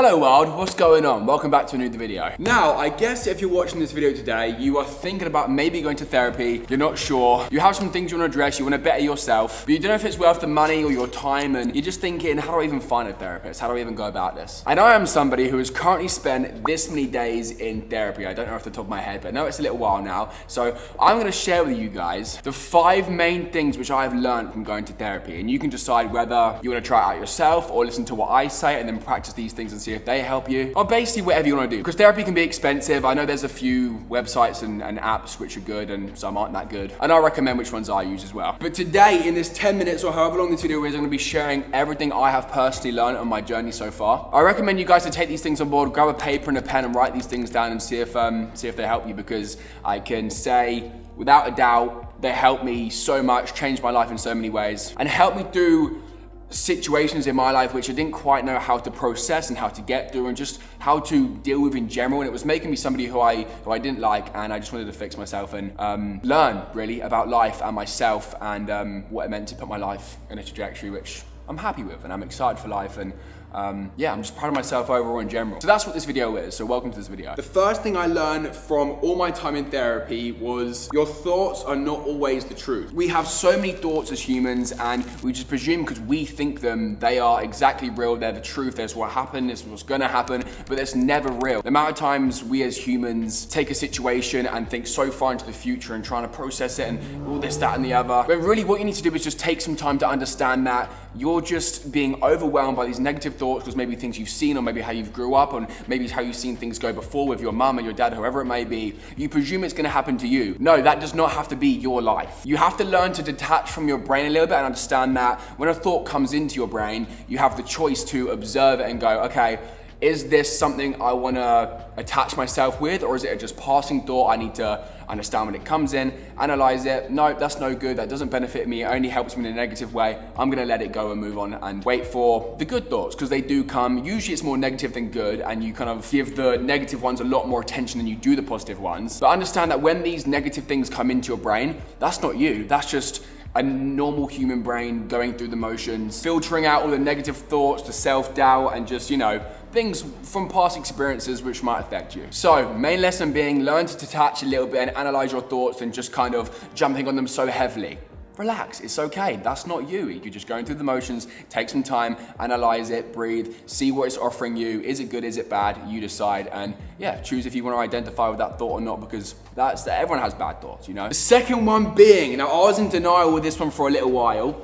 Hello world, what's going on? Welcome back to a new video. Now, I guess if you're watching this video today, you are thinking about maybe going to therapy, you're not sure, you have some things you want to address, you want to better yourself, but you don't know if it's worth the money or your time, and you're just thinking, how do I even find a therapist? How do I even go about this? And I am somebody who has currently spent this many days in therapy. I don't know off the top of my head, but I know it's a little while now. So I'm going to share with you guys the 5 main things which I have learned from going to therapy, and you can decide whether you want to try it out yourself or listen to what I say and then practice these things and see if they help you, or basically whatever you want to do, because therapy can be expensive. I know there's a few websites and apps which are good and some aren't that good, and I'll recommend which ones I use as well. But today, in this 10 minutes or however long this video is, I'm going to be sharing everything I have personally learned on my journey so far. I recommend you guys to take these things on board, grab a paper and a pen and write these things down and see if they help you, because I can say without a doubt they helped me so much, changed my life in so many ways, and helped me through situations in my life which I didn't quite know how to process and how to get through and just how to deal with in general. And it was making me somebody who I didn't like, and I just wanted to fix myself and learn really about life and myself and what it meant to put my life in a trajectory which I'm happy with, and I'm excited for life, and yeah, I'm just proud of myself overall in general. So that's what this video is, so welcome to this video. The first thing I learned from all my time in therapy was your thoughts are not always the truth. We have so many thoughts as humans, and we just presume because we think them, they are exactly real, they're the truth, there's what happened, this is what's gonna happen, but it's never real. The amount of times we as humans take a situation and think so far into the future and trying to process it and all this, that, and the other. But really what you need to do is just take some time to understand that you're just being overwhelmed by these negative thoughts because maybe things you've seen, or maybe how you've grew up, or maybe how you've seen things go before with your mum and your dad, whoever it may be. You presume it's gonna happen to you. No, that does not have to be your life. You have to learn to detach from your brain a little bit and understand that when a thought comes into your brain, you have the choice to observe it and go, okay, is this something I wanna attach myself with, or is it a just passing thought? I need to understand when it comes in, analyze it. No, that's no good, that doesn't benefit me, it only helps me in a negative way. I'm gonna let it go and move on and wait for the good thoughts, because they do come. Usually it's more negative than good, and you kind of give the negative ones a lot more attention than you do the positive ones. But understand that when these negative things come into your brain, that's not you, that's just a normal human brain going through the motions, filtering out all the negative thoughts, the self-doubt, and just, things from past experiences which might affect you. So, main lesson being, learn to detach a little bit and analyze your thoughts and just kind of jumping on them so heavily. Relax, it's okay, that's not you. You're just going through the motions, take some time, analyze it, breathe, see what it's offering you. Is it good, is it bad? You decide, and yeah, choose if you want to identify with that thought or not, because everyone has bad thoughts, The second one being, now I was in denial with this one for a little while,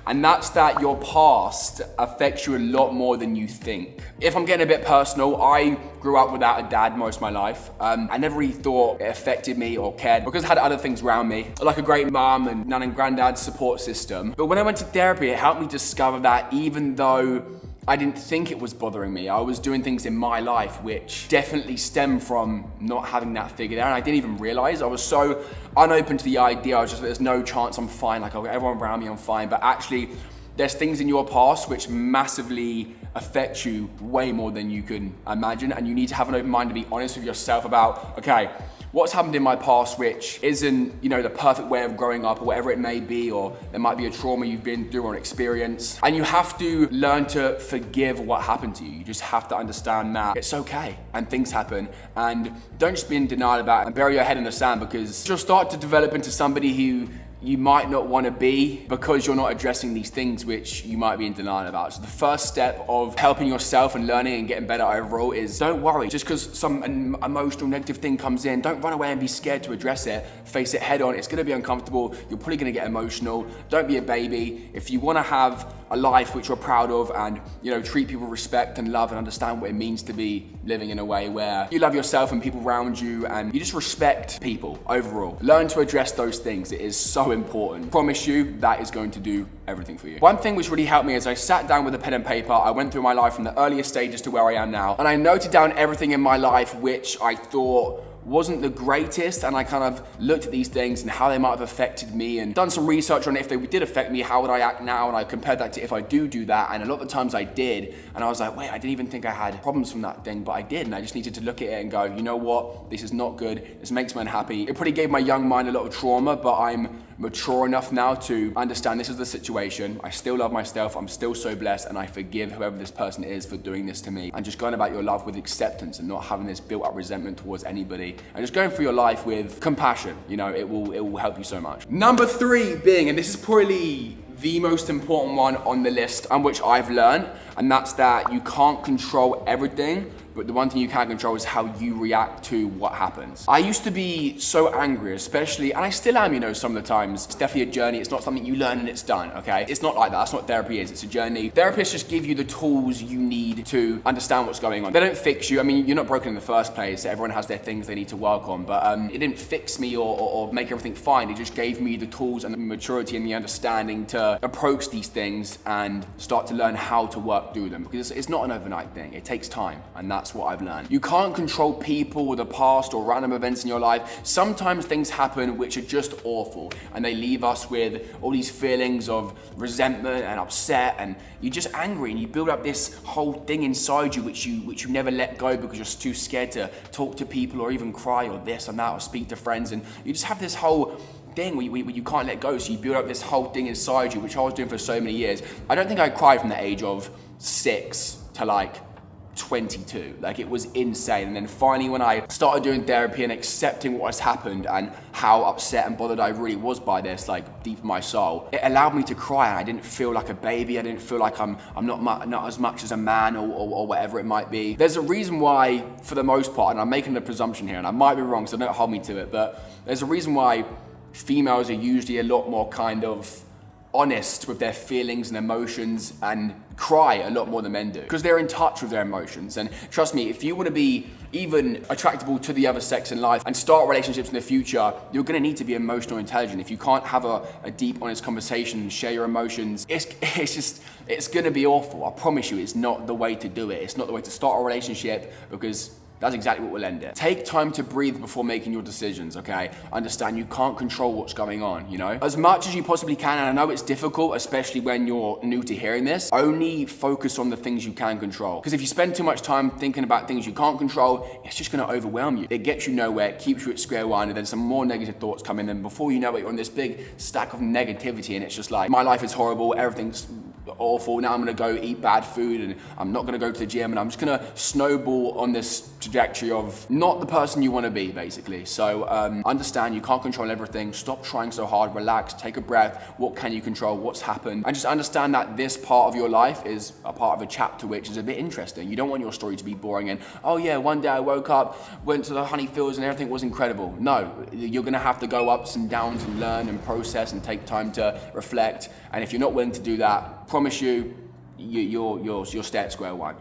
and that's that your past affects you a lot more than you think. If I'm getting a bit personal, I grew up without a dad most of my life. I never really thought it affected me or cared, because I had other things around me, like a great mum and nan and granddad's support system. But when I went to therapy, it helped me discover that even though I didn't think it was bothering me, I was doing things in my life which definitely stem from not having that figured out. And I didn't even realize. I was so unopen to the idea. I was just, there's no chance I'm fine. Like, everyone around me, I'm fine. But actually, there's things in your past which massively affect you way more than you can imagine. And you need to have an open mind to be honest with yourself about, okay, what's happened in my past which isn't, the perfect way of growing up or whatever it may be, or there might be a trauma you've been through or an experience. And you have to learn to forgive what happened to you. You just have to understand that it's okay and things happen, and don't just be in denial about it and bury your head in the sand, because you'll start to develop into somebody who you might not want to be because you're not addressing these things which you might be in denial about. So the first step of helping yourself and learning and getting better overall is, don't worry. Just because some emotional negative thing comes in, don't run away and be scared to address it. Face it head on. It's going to be uncomfortable. You're probably going to get emotional. Don't be a baby. If you want to have a life which you're proud of and, treat people with respect and love and understand what it means to be living in a way where you love yourself and people around you and you just respect people overall. Learn to address those things. It is so important. Promise you that is going to do everything for you. One thing which really helped me is I sat down with a pen and paper. I went through my life from the earliest stages to where I am now, and I noted down everything in my life which I thought wasn't the greatest, and I kind of looked at these things and how they might have affected me and done some research on if they did affect me, how would I act now, and I compared that to if I do that, and a lot of the times I did, and I was like, wait, I didn't even think I had problems from that thing, but I did, and I just needed to look at it and go, you know what, this is not good, this makes me unhappy. It probably gave my young mind a lot of trauma, but I'm mature enough now to understand this is the situation. I still love myself. I'm still so blessed, and I forgive whoever this person is for doing this to me. And just going about your life with acceptance and not having this built up resentment towards anybody, and just going through your life with compassion. You know, it will help you so much. Number 3 being, and this is probably the most important one on the list, and which I've learned, and that's that you can't control everything, but the one thing you can control is how you react to what happens. I used to be so angry, especially, and I still am, you know, some of the times. It's definitely a journey. It's not something you learn and it's done, okay? It's not like that. That's not what therapy is. It's a journey. Therapists just give you the tools you need to understand what's going on. They don't fix you. I mean, you're not broken in the first place. Everyone has their things they need to work on, but it didn't fix me or make everything fine. It just gave me the tools and the maturity and the understanding to approach these things and start to learn how to work through them, because it's not an overnight thing. It takes time, and that's what I've learned. You can't control people or the past or random events in your life. Sometimes things happen which are just awful, and they leave us with all these feelings of resentment and upset, and you're just angry, and you build up this whole thing inside you which you never let go because you're too scared to talk to people or even cry or this and that or speak to friends, and you just have this whole thing where you can't let go. So you build up this whole thing inside you, which I was doing for so many years. I don't think I cried from the age of 6 to like 22. Like, it was insane. And then finally, when I started doing therapy and accepting what has happened and how upset and bothered I really was by this, like deep in my soul, it allowed me to cry, and I didn't feel like a baby. I didn't feel like I'm not as much as a man or whatever it might be. There's a reason why, for the most part, and I'm making a presumption here, and I might be wrong, so don't hold me to it, but there's a reason why females are usually a lot more kind of honest with their feelings and emotions and cry a lot more than men do, because they're in touch with their emotions. And trust me, if you want to be even attractable to the other sex in life and start relationships in the future, you're going to need to be emotionally intelligent. If you can't have a deep, honest conversation and share your emotions, it's going to be awful. I promise you, it's not the way to do it. It's not the way to start a relationship, because that's exactly what will end it. Take time to breathe before making your decisions, okay? Understand you can't control what's going on, you know? As much as you possibly can, and I know it's difficult, especially when you're new to hearing this, only focus on the things you can control. Because if you spend too much time thinking about things you can't control, it's just gonna overwhelm you. It gets you nowhere, it keeps you at square one, and then some more negative thoughts come in, and before you know it, you're on this big stack of negativity, and it's just like, my life is horrible, everything's awful, now I'm gonna go eat bad food, and I'm not gonna go to the gym, and I'm just gonna snowball on this trajectory of not the person you want to be, basically. So understand you can't control everything. Stop trying so hard. Relax, take a breath. What can you control? What's happened? And just understand that this part of your life is a part of a chapter which is a bit interesting. You don't want your story to be boring and, oh yeah, one day I woke up, went to the honey fields and everything was incredible. No, you're gonna have to go ups and downs and learn and process and take time to reflect. And if you're not willing to do that, promise you, you'll stay at square one,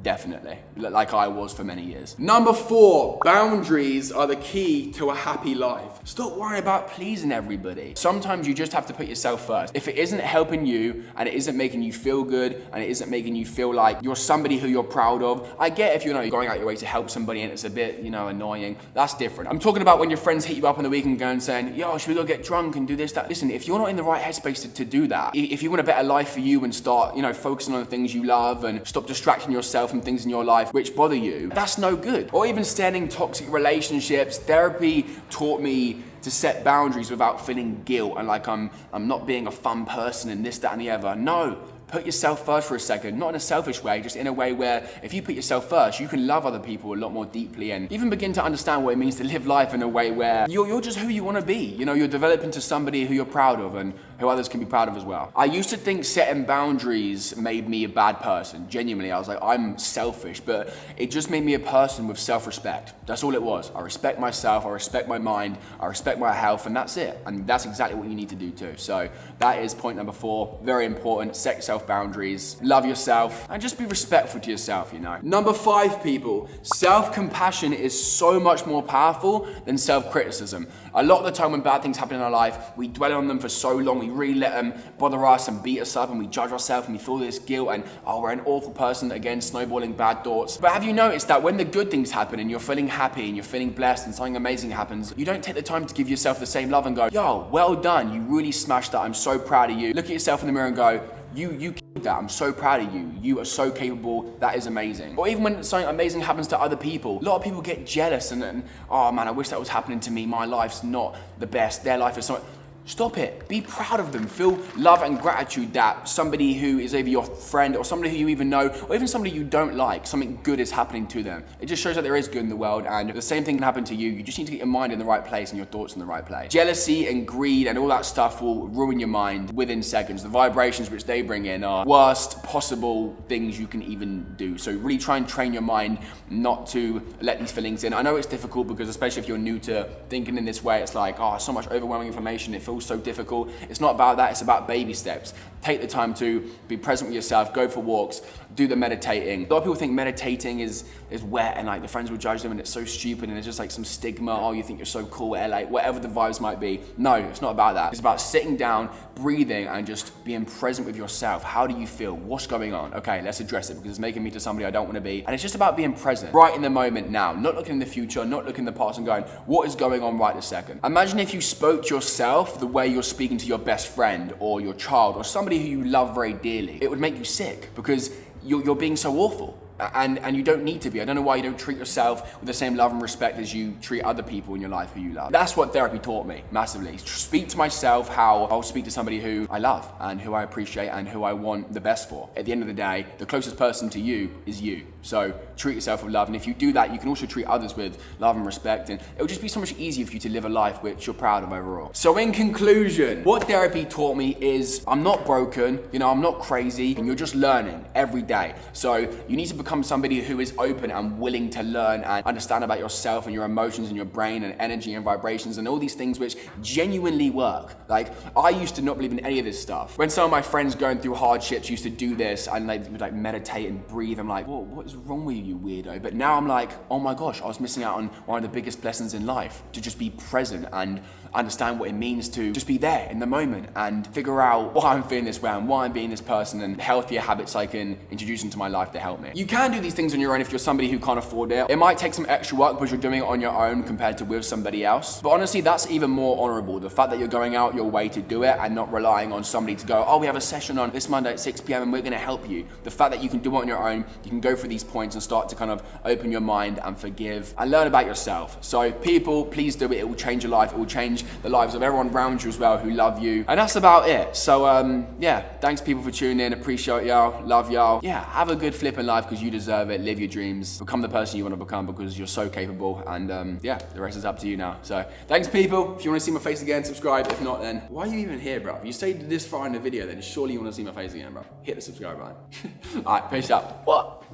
definitely, like I was for many years. Number 4, boundaries are the key to a happy life. Stop worrying about pleasing everybody. Sometimes you just have to put yourself first. If it isn't helping you and it isn't making you feel good and it isn't making you feel like you're somebody who you're proud of, I get if you're going out your way to help somebody and it's a bit, annoying, that's different. I'm talking about when your friends hit you up on the weekend going saying, yo, should we go get drunk and do this, that? Listen, if you're not in the right headspace to do that, if you want a better life for you and start, focusing on the things you love and stop distracting yourself from things in your life which bother you, that's no good. Or even staying in toxic relationships. Therapy taught me to set boundaries without feeling guilt and like I'm not being a fun person and this, that, and the other. No. Put yourself first for a second, not in a selfish way, just in a way where if you put yourself first, you can love other people a lot more deeply and even begin to understand what it means to live life in a way where you're just who you want to be. You're developing to somebody who you're proud of and who others can be proud of as well. I used to think setting boundaries made me a bad person. Genuinely, I was like, I'm selfish, but it just made me a person with self-respect. That's all it was. I respect myself, I respect my mind, I respect my health, and that's it. And that's exactly what you need to do too. So that is point number 4, very important. Set self-boundaries, love yourself, and just be respectful to yourself, Number 5, people, self-compassion is so much more powerful than self-criticism. A lot of the time when bad things happen in our life, we dwell on them for so long, we really let them bother us and beat us up and we judge ourselves and we feel this guilt and, oh, we're an awful person, again, snowballing bad thoughts. But have you noticed that when the good things happen and you're feeling happy and you're feeling blessed and something amazing happens, you don't take the time to give yourself the same love and go, yo, well done, you really smashed that, I'm so proud of you. Look at yourself in the mirror and go, you killed that, I'm so proud of you. You are so capable, that is amazing. Or even when something amazing happens to other people, a lot of people get jealous and oh man, I wish that was happening to me. My life's not the best, their life is so. Stop it. Be proud of them. Feel love and gratitude that somebody who is either your friend or somebody who you even know, or even somebody you don't like, something good is happening to them. It just shows that there is good in the world, and the same thing can happen to you. You just need to get your mind in the right place and your thoughts in the right place. Jealousy and greed and all that stuff will ruin your mind within seconds. The vibrations which they bring in are worst possible things you can even do. So really try and train your mind not to let these feelings in. I know it's difficult because especially if you're new to thinking in this way, it's like, oh, so much overwhelming information. It feels so difficult. It's not about that. It's about baby steps. Take the time to be present with yourself, go for walks, do the meditating. A lot of people think meditating is wet and like the friends will judge them and it's so stupid and it's just like some stigma, oh, you think you're so cool, LA, whatever the vibes might be. No, it's not about that. It's about sitting down, breathing, and just being present with yourself. How do you feel? What's going on? Okay, let's address it because it's making me to somebody I don't want to be. And it's just about being present, right in the moment now, not looking in the future, not looking in the past and going, what is going on right this second? Imagine if you spoke to yourself the way you're speaking to your best friend or your child or somebody who you love very dearly. It would make you sick because you're being so awful. And you don't need to be. I don't know why you don't treat yourself with the same love and respect as you treat other people in your life who you love. That's what therapy taught me massively. Speak to myself how I'll speak to somebody who I love and who I appreciate and who I want the best for. At the end of the day, the closest person to you is you. So treat yourself with love. And if you do that, you can also treat others with love and respect. And it'll just be so much easier for you to live a life which you're proud of overall. So in conclusion, what therapy taught me is I'm not broken, I'm not crazy, and you're just learning every day. So you need to become somebody who is open and willing to learn and understand about yourself and your emotions and your brain and energy and vibrations and all these things which genuinely work. Like, I used to not believe in any of this stuff. When some of my friends going through hardships used to do this and they would like meditate and breathe, I'm like, whoa, what is wrong with you, weirdo? But now I'm like, oh my gosh, I was missing out on one of the biggest blessings in life, to just be present and understand what it means to just be there in the moment and figure out why I'm feeling this way and why I'm being this person and healthier habits I can introduce into my life to help me. You can do these things on your own if you're somebody who can't afford it. It might take some extra work because you're doing it on your own compared to with somebody else. But honestly, that's even more honorable. The fact that you're going out your way to do it and not relying on somebody to go, oh, we have a session on this Monday at 6 p.m. and we're gonna help you. The fact that you can do it on your own, you can go through these points and start to kind of open your mind and forgive and learn about yourself. So people, please do it. It will change your life. It will change the lives of everyone around you as well who love you. And that's about it. So yeah, thanks people for tuning in. Appreciate y'all. Love y'all. Yeah, have a good flipping life because you deserve it. Live your dreams. Become the person you want to become because you're so capable. And yeah, the rest is up to you now. So thanks people. If you want to see my face again, subscribe. If not, then why are you even here, bro? If you stayed this far in the video, then surely you want to see my face again, bro. Hit the subscribe button. All right, peace out. What?